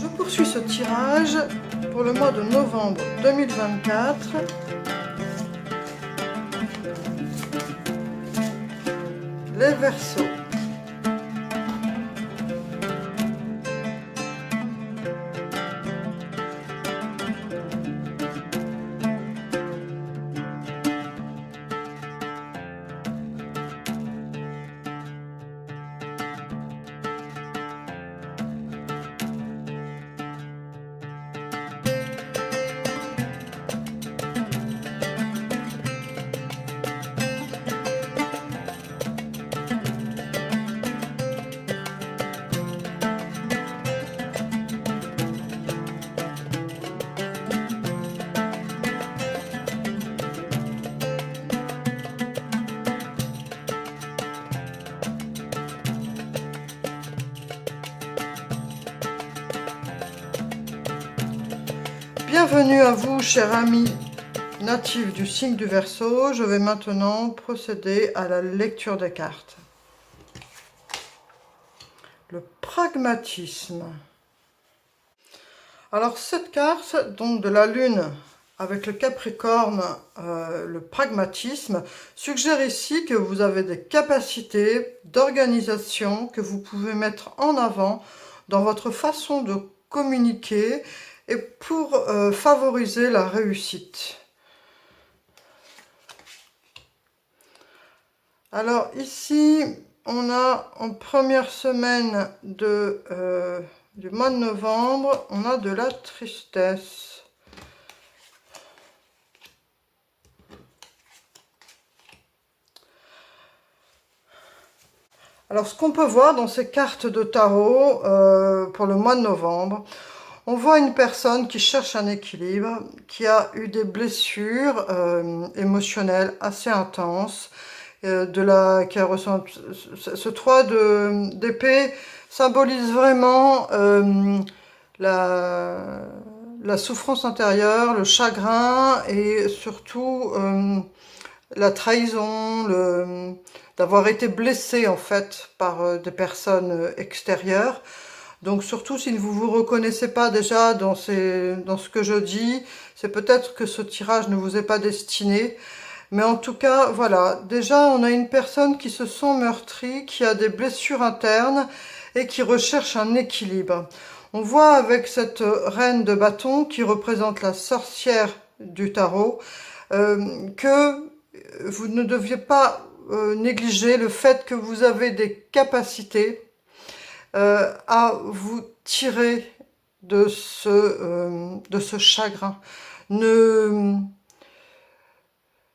Je poursuis ce tirage pour le mois de novembre 2024. Les Verseaux. Bienvenue à vous, chers amis natifs du signe du Verseau. Je vais maintenant procéder à la lecture des cartes. Le pragmatisme. Alors cette carte, donc de la Lune avec le Capricorne, le pragmatisme, suggère ici que vous avez des capacités d'organisation que vous pouvez mettre en avant dans votre façon de communiquer et pour favoriser la réussite. Alors ici, on a en première semaine du mois de novembre, on a de la tristesse. Alors ce qu'on peut voir dans ces cartes de tarot pour le mois de novembre, on voit une personne qui cherche un équilibre, qui a eu des blessures émotionnelles assez intenses, qui a reçu ce 3 d'épée symbolise vraiment la souffrance intérieure, le chagrin et surtout la trahison, d'avoir été blessé en fait par des personnes extérieures. Donc surtout si vous ne vous reconnaissez pas déjà dans ce que je dis, c'est peut-être que ce tirage ne vous est pas destiné. Mais en tout cas, voilà, déjà on a une personne qui se sent meurtrie, qui a des blessures internes et qui recherche un équilibre. On voit avec cette reine de bâton qui représente la sorcière du tarot que vous ne deviez pas négliger le fait que vous avez des capacités à vous tirer de ce chagrin.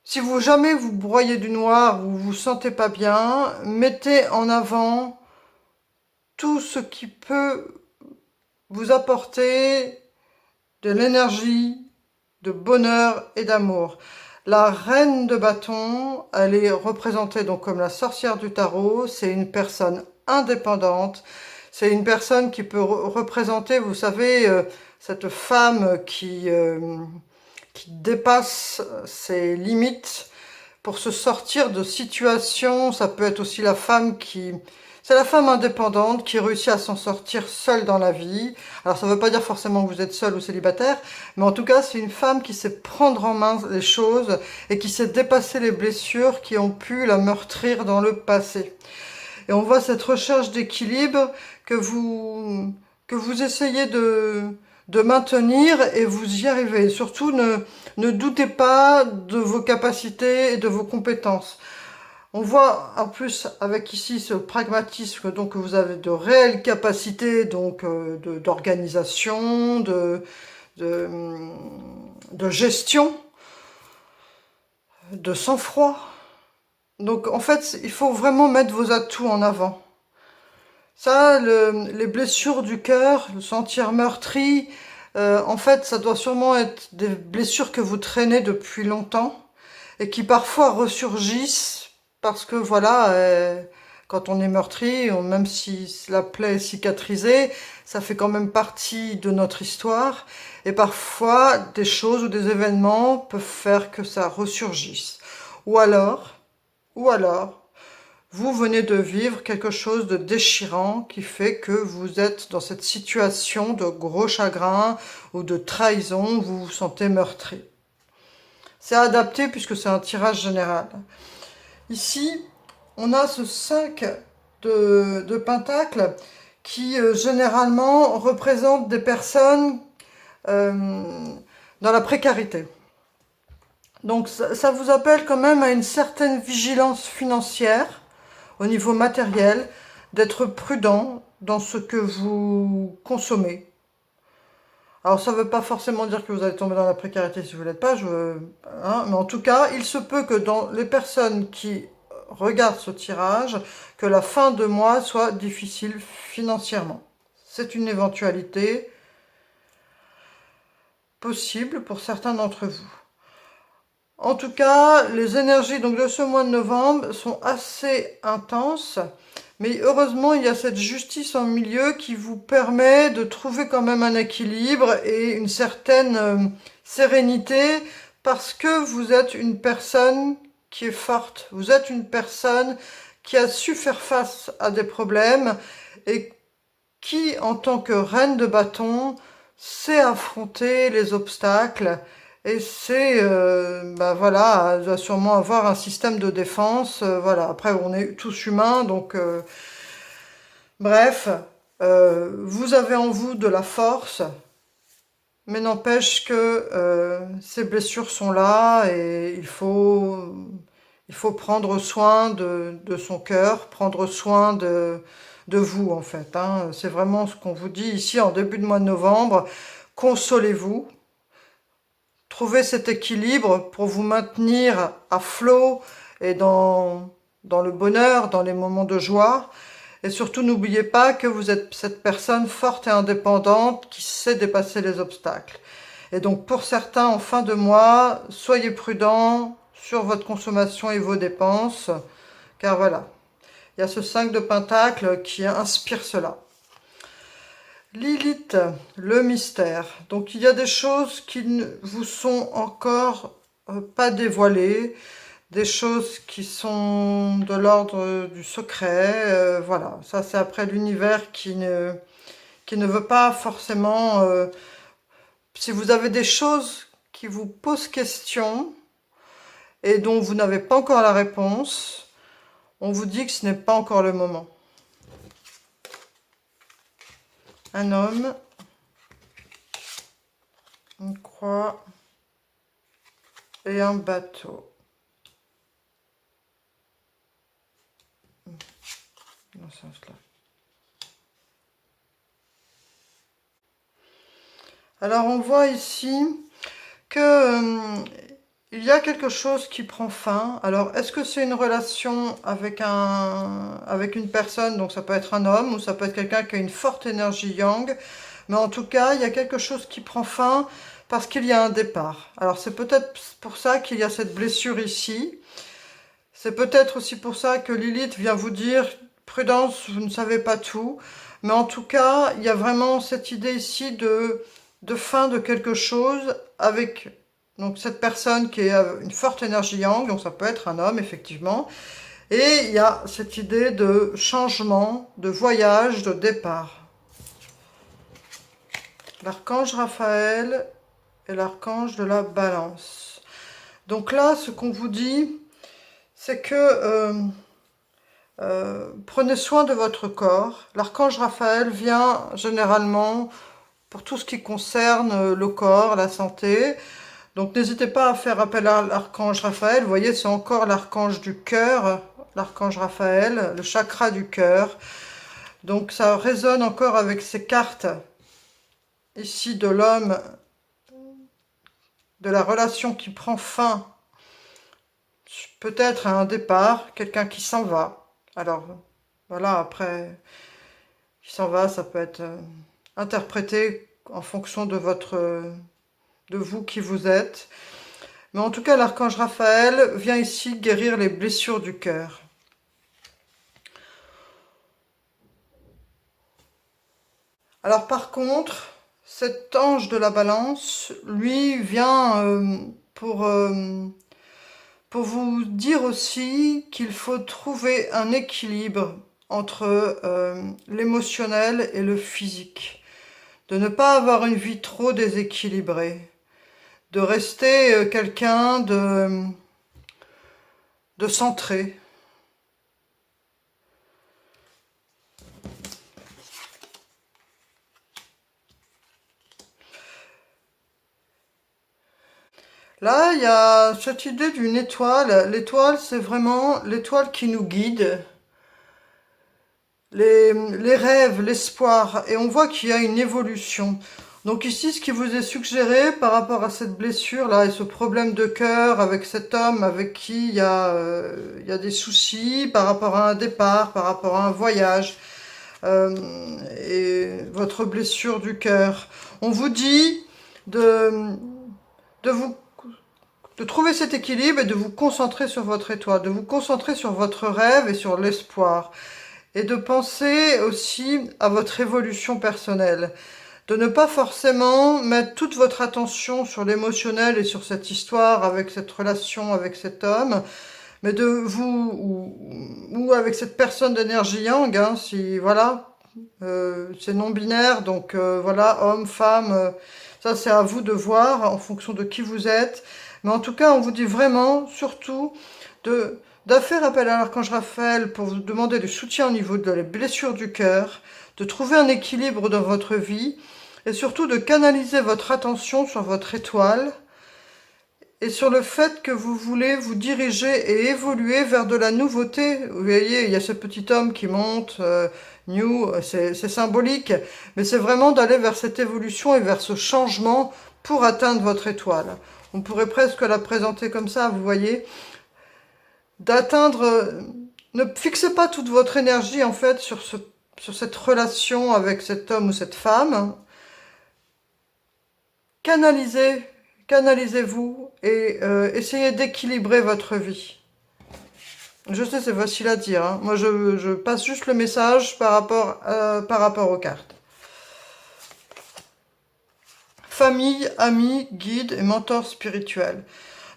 Si jamais vous broyez du noir ou vous vous sentez pas bien, mettez en avant tout ce qui peut vous apporter de l'énergie, de bonheur et d'amour. La reine de bâton, elle est représentée donc comme la sorcière du tarot. C'est une personne indépendante. C'est une personne qui peut représenter, vous savez, cette femme qui dépasse ses limites pour se sortir de situations. Ça peut être aussi la femme c'est la femme indépendante qui réussit à s'en sortir seule dans la vie. Alors ça ne veut pas dire forcément que vous êtes seul ou célibataire, mais en tout cas c'est une femme qui sait prendre en main les choses et qui sait dépasser les blessures qui ont pu la meurtrir dans le passé. Et on voit cette recherche d'équilibre que vous essayez de maintenir et vous y arrivez. Surtout ne doutez pas de vos capacités et de vos compétences. On voit en plus avec ici ce pragmatisme donc que vous avez de réelles capacités donc d'organisation, de gestion, de sang-froid. Donc en fait, il faut vraiment mettre vos atouts en avant. Ça, les blessures du cœur, le sentir meurtri, en fait, ça doit sûrement être des blessures que vous traînez depuis longtemps et qui parfois ressurgissent parce que voilà, quand on est meurtri, même si la plaie est cicatrisée, ça fait quand même partie de notre histoire. Et parfois, des choses ou des événements peuvent faire que ça ressurgisse. Ou alors, vous venez de vivre quelque chose de déchirant qui fait que vous êtes dans cette situation de gros chagrin ou de trahison où vous vous sentez meurtri. C'est adapté puisque c'est un tirage général. Ici, on a ce 5 de pentacles qui généralement représente des personnes dans la précarité. Donc ça vous appelle quand même à une certaine vigilance financière au niveau matériel, d'être prudent dans ce que vous consommez. Alors ça ne veut pas forcément dire que vous allez tomber dans la précarité si vous ne l'êtes pas, mais en tout cas, il se peut que dans les personnes qui regardent ce tirage, que la fin de mois soit difficile financièrement. C'est une éventualité possible pour certains d'entre vous. En tout cas, les énergies donc, de ce mois de novembre sont assez intenses, mais heureusement, il y a cette justice en milieu qui vous permet de trouver quand même un équilibre et une certaine sérénité parce que vous êtes une personne qui est forte. Vous êtes une personne qui a su faire face à des problèmes et qui, en tant que reine de bâton, sait affronter les obstacles et c'est, voilà, doit sûrement avoir un système de défense. Voilà. Après, on est tous humains, donc bref, vous avez en vous de la force, mais n'empêche que ces blessures sont là et il faut prendre soin de son cœur, prendre soin de vous en fait. Hein. C'est vraiment ce qu'on vous dit ici en début de mois de novembre. Consolez-vous. Trouvez cet équilibre pour vous maintenir à flot et dans le bonheur, dans les moments de joie. Et surtout, n'oubliez pas que vous êtes cette personne forte et indépendante qui sait dépasser les obstacles. Et donc, pour certains, en fin de mois, soyez prudents sur votre consommation et vos dépenses. Car voilà, il y a ce 5 de Pentacle qui inspire cela. Lilith, le mystère. Donc il y a des choses qui ne vous sont encore pas dévoilées, des choses qui sont de l'ordre du secret. Voilà, ça c'est après l'univers qui ne veut pas forcément... si vous avez des choses qui vous posent question et dont vous n'avez pas encore la réponse, on vous dit que ce n'est pas encore le moment. Un homme, une croix et un bateau. Dans ce sens-là. Alors on voit ici que il y a quelque chose qui prend fin. Alors est-ce que c'est une relation avec une personne, donc ça peut être un homme ou ça peut être quelqu'un qui a une forte énergie yang, mais en tout cas il y a quelque chose qui prend fin parce qu'il y a un départ. Alors c'est peut-être pour ça qu'il y a cette blessure ici. C'est peut-être aussi pour ça que Lilith vient vous dire prudence, vous ne savez pas tout. Mais en tout cas, il y a vraiment cette idée ici de fin de quelque chose avec donc cette personne qui a une forte énergie yang, donc ça peut être un homme effectivement. Et il y a cette idée de changement, de voyage, de départ. L'archange Raphaël et l'archange de la balance. Donc là, ce qu'on vous dit, c'est que prenez soin de votre corps. L'archange Raphaël vient généralement pour tout ce qui concerne le corps, la santé. Donc n'hésitez pas à faire appel à l'archange Raphaël. Vous voyez, c'est encore l'archange du cœur, l'archange Raphaël, le chakra du cœur. Donc ça résonne encore avec ces cartes ici de l'homme, de la relation qui prend fin, peut-être à un départ, quelqu'un qui s'en va. Alors voilà, après, qui s'en va, ça peut être interprété en fonction de vous qui vous êtes. Mais en tout cas, l'archange Raphaël vient ici guérir les blessures du cœur. Alors par contre, cet ange de la balance, lui, vient pour pour vous dire aussi qu'il faut trouver un équilibre entre l'émotionnel et le physique, de ne pas avoir une vie trop déséquilibrée, de rester quelqu'un de centré. Là, il y a cette idée d'une étoile. L'étoile, c'est vraiment l'étoile qui nous guide, les rêves, l'espoir. Et on voit qu'il y a une évolution. Donc ici, ce qui vous est suggéré par rapport à cette blessure-là et ce problème de cœur avec cet homme avec qui il y a des soucis par rapport à un départ, par rapport à un voyage, euh, et votre blessure du cœur, on vous dit de, de vous de trouver cet équilibre et de vous concentrer sur votre étoile, de vous concentrer sur votre rêve et sur l'espoir, et de penser aussi à votre évolution personnelle, de ne pas forcément mettre toute votre attention sur l'émotionnel et sur cette histoire avec cette relation avec cet homme, mais de vous, ou avec cette personne d'énergie yang, hein, si, voilà, c'est non-binaire, donc voilà, homme, femme, ça c'est à vous de voir en fonction de qui vous êtes. Mais en tout cas, on vous dit vraiment, surtout, de faire appel à l'archange Raphaël pour vous demander du soutien au niveau de la blessure du cœur, de trouver un équilibre dans votre vie, et surtout de canaliser votre attention sur votre étoile, et sur le fait que vous voulez vous diriger et évoluer vers de la nouveauté. Vous voyez, il y a ce petit homme qui monte, new, c'est symbolique, mais c'est vraiment d'aller vers cette évolution et vers ce changement pour atteindre votre étoile. On pourrait presque la présenter comme ça, vous voyez, d'atteindre... Ne fixez pas toute votre énergie, en fait, sur cette relation avec cet homme ou cette femme. Canalisez-vous et essayez d'équilibrer votre vie. Je sais, c'est facile à dire, hein. Moi, je passe juste le message par rapport aux cartes. Famille, amis, guide et mentor spirituel.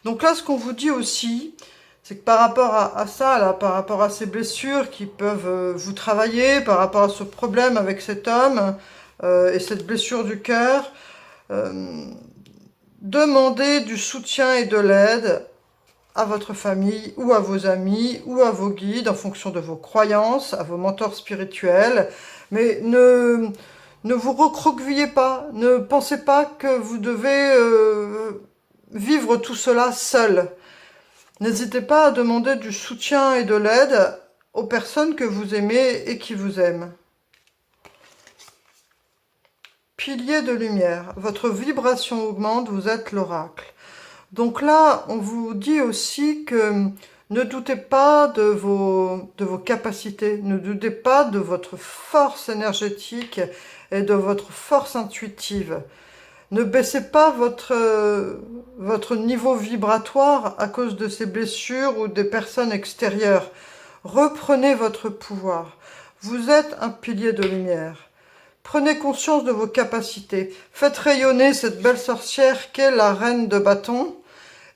Donc là, ce qu'on vous dit aussi, c'est que par rapport à ça, là, par rapport à ces blessures qui peuvent vous travailler, par rapport à ce problème avec cet homme et cette blessure du cœur, demandez du soutien et de l'aide à votre famille ou à vos amis ou à vos guides en fonction de vos croyances, à vos mentors spirituels, mais ne vous recroquevillez pas, ne pensez pas que vous devez vivre tout cela seul. N'hésitez pas à demander du soutien et de l'aide aux personnes que vous aimez et qui vous aiment. Pilier de lumière, votre vibration augmente, vous êtes l'oracle. Donc là, on vous dit aussi que ne doutez pas de vos capacités, ne doutez pas de votre force énergétique et de votre force intuitive. Ne baissez pas votre niveau vibratoire à cause de ces blessures ou des personnes extérieures. Reprenez votre pouvoir. Vous êtes un pilier de lumière. Prenez conscience de vos capacités. Faites rayonner cette belle sorcière qu'est la reine de bâton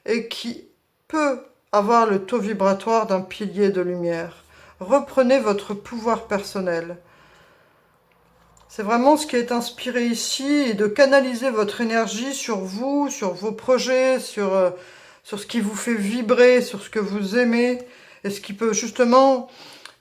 et qui peut avoir le taux vibratoire d'un pilier de lumière. Reprenez votre pouvoir personnel. C'est vraiment ce qui est inspiré ici, et de canaliser votre énergie sur vous, sur vos projets, sur ce qui vous fait vibrer, sur ce que vous aimez, et ce qui peut justement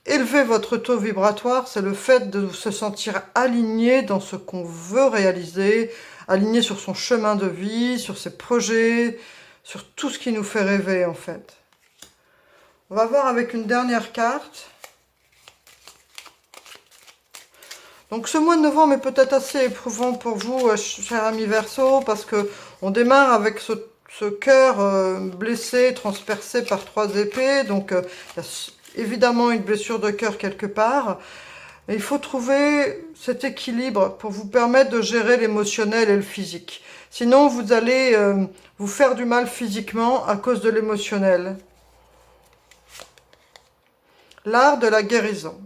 élever votre taux vibratoire, c'est le fait de se sentir aligné dans ce qu'on veut réaliser, aligné sur son chemin de vie, sur ses projets, sur tout ce qui nous fait rêver en fait. On va voir avec une dernière carte. Donc ce mois de novembre est peut-être assez éprouvant pour vous, chers amis Verseau, parce que on démarre avec ce cœur blessé, transpercé par 3 épées, donc il y a évidemment une blessure de cœur quelque part. Et il faut trouver cet équilibre pour vous permettre de gérer l'émotionnel et le physique. Sinon, vous allez vous faire du mal physiquement à cause de l'émotionnel. L'art de la guérison.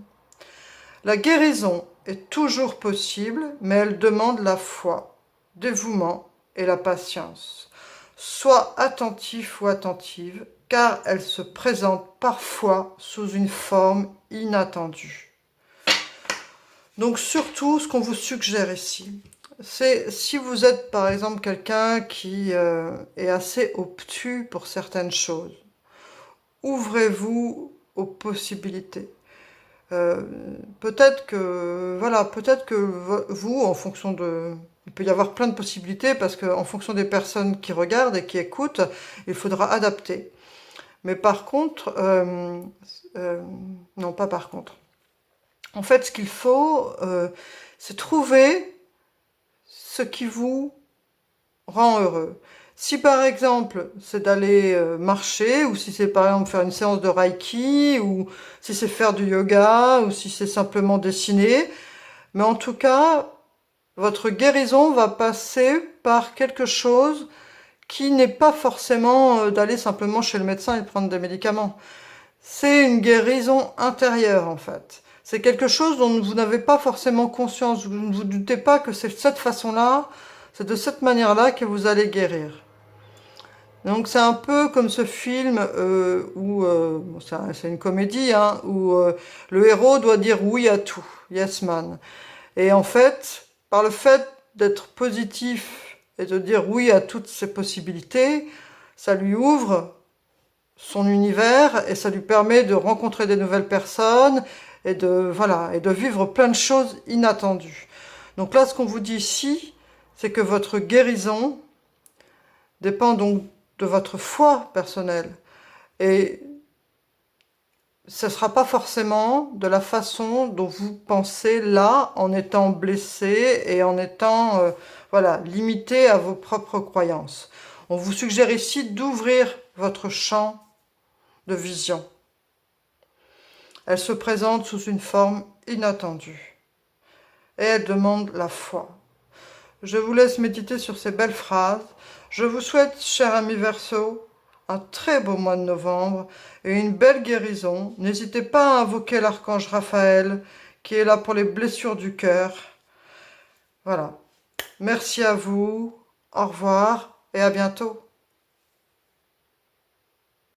La guérison est toujours possible, mais elle demande la foi, dévouement et la patience. Sois attentif ou attentive, car elle se présente parfois sous une forme inattendue. Donc surtout, ce qu'on vous suggère ici, c'est si vous êtes par exemple quelqu'un qui est assez obtus pour certaines choses, ouvrez-vous aux possibilités. Peut-être que vous, en fonction de, il peut y avoir plein de possibilités parce que en fonction des personnes qui regardent et qui écoutent, il faudra adapter. Mais par contre, non pas par contre. En fait, ce qu'il faut, c'est trouver ce qui vous rend heureux. Si par exemple c'est d'aller marcher, ou si c'est par exemple faire une séance de Reiki, ou si c'est faire du yoga, ou si c'est simplement dessiner, mais en tout cas, votre guérison va passer par quelque chose qui n'est pas forcément d'aller simplement chez le médecin et prendre des médicaments. C'est une guérison intérieure en fait. C'est quelque chose dont vous n'avez pas forcément conscience. Vous ne vous doutez pas que c'est de cette façon-là, c'est de cette manière-là que vous allez guérir. Donc c'est un peu comme ce film où, c'est une comédie, hein, où le héros doit dire oui à tout, yes man. Et en fait, par le fait d'être positif et de dire oui à toutes ces possibilités, ça lui ouvre son univers et ça lui permet de rencontrer des nouvelles personnes et de vivre plein de choses inattendues. Donc là, ce qu'on vous dit ici, c'est que votre guérison dépend donc de votre foi personnelle. Et ce ne sera pas forcément de la façon dont vous pensez là, en étant blessé et en étant limité à vos propres croyances. On vous suggère ici d'ouvrir votre champ de vision. Elle se présente sous une forme inattendue. Et elle demande la foi. Je vous laisse méditer sur ces belles phrases. Je vous souhaite, cher ami Verseau, un très beau mois de novembre et une belle guérison. N'hésitez pas à invoquer l'archange Raphaël qui est là pour les blessures du cœur. Voilà. Merci à vous. Au revoir et à bientôt.